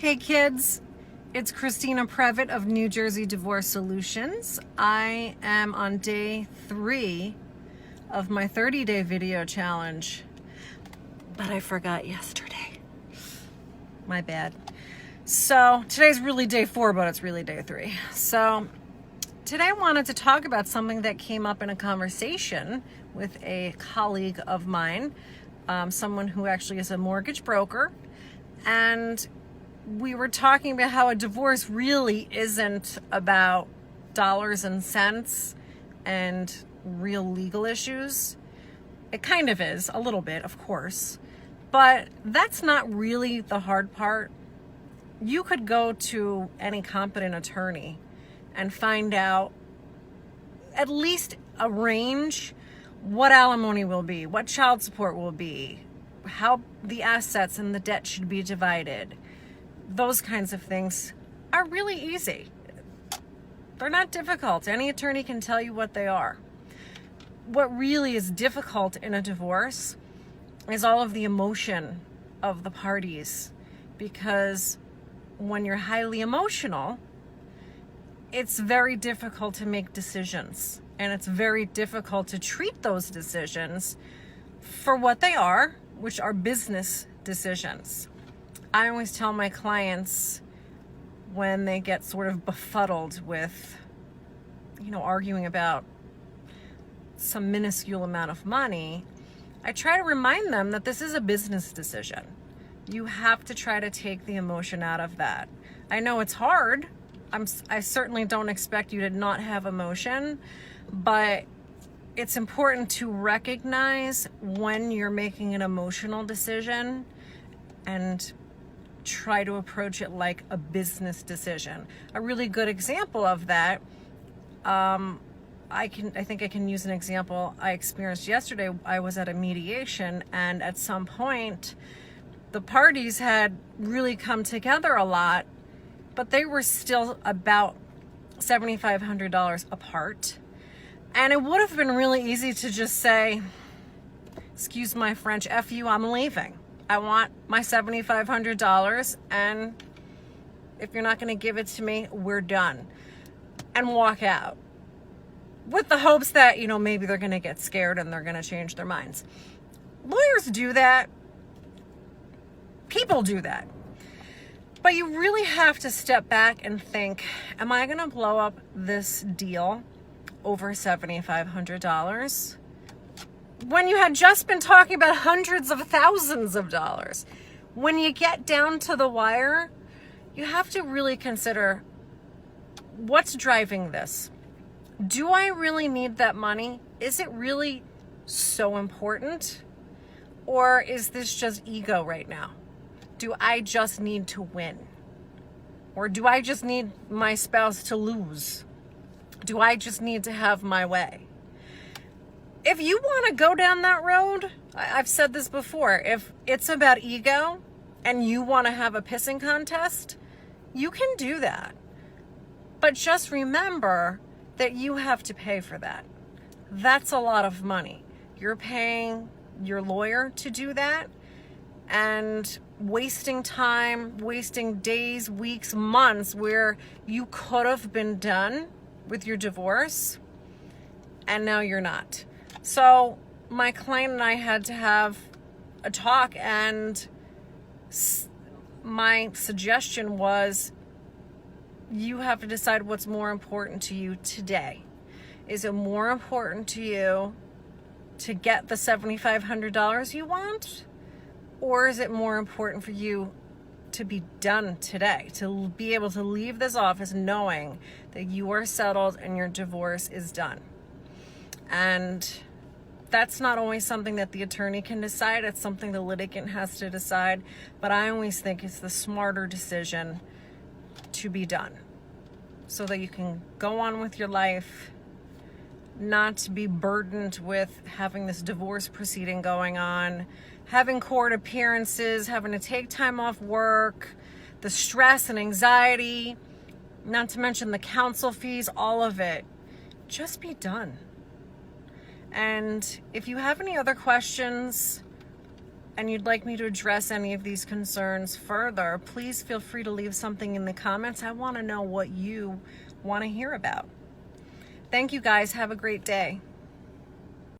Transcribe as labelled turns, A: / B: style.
A: Hey kids, it's Christina Previtt of New Jersey Divorce Solutions. I am on day 3 of my 30-day video challenge, but I forgot yesterday. My bad. So today's really day 4, but it's really day 3. So today I wanted to talk about something that came up in a conversation with a colleague of mine, someone who actually is a mortgage broker, and we were talking about how a divorce really isn't about dollars and cents and real legal issues. It kind of is, a little bit, of course, but that's not really the hard part. You could go to any competent attorney and find out, at least arrange what alimony will be, what child support will be, how the assets and the debt should be divided. Those kinds of things are really easy. They're not difficult. Any attorney can tell you what they are. What really is difficult in a divorce is all of the emotion of the parties, because when you're highly emotional, it's very difficult to make decisions, and it's very difficult to treat those decisions for what they are, which are business decisions. I always tell my clients when they get sort of befuddled with, arguing about some minuscule amount of money, I try to remind them that this is a business decision. You have to try to take the emotion out of that. I know it's hard. I certainly don't expect you to not have emotion, but it's important to recognize when you're making an emotional decision and try to approach it like a business decision. A really good example of that, I think I can use an example I experienced yesterday. I was at a mediation, and at some point the parties had really come together a lot, but they were still about $7,500 apart. And it would have been really easy to just say, excuse my French, F you, I'm leaving. I want my $7,500, and if you're not going to give it to me, we're done. And walk out. With the hopes that, maybe they're going to get scared and they're going to change their minds. Lawyers do that. People do that. But you really have to step back and think, am I going to blow up this deal over $7,500? When you had just been talking about hundreds of thousands of dollars? When you get down to the wire, you have to really consider, what's driving this? Do I really need that money? Is it really so important? Or is this just ego right now? Do I just need to win? Or do I just need my spouse to lose? Do I just need to have my way? If you want to go down that road, I've said this before, if it's about ego and you want to have a pissing contest, you can do that. But just remember that you have to pay for that. That's a lot of money. You're paying your lawyer to do that, and wasting time, wasting days, weeks, months where you could have been done with your divorce, and now you're not. So my client and I had to have a talk, and my suggestion was, you have to decide what's more important to you today. Is it more important to you to get the $7,500 you want? Or is it more important for you to be done today, to be able to leave this office knowing that you are settled and your divorce is done? And that's not always something that the attorney can decide. It's something the litigant has to decide. But I always think it's the smarter decision to be done, so that you can go on with your life, not be burdened with having this divorce proceeding going on, having court appearances, having to take time off work, the stress and anxiety, not to mention the counsel fees, all of it. Just be done. And if you have any other questions, and you'd like me to address any of these concerns further, please feel free to leave something in the comments. I want to know what you want to hear about. Thank you guys. Have a great day.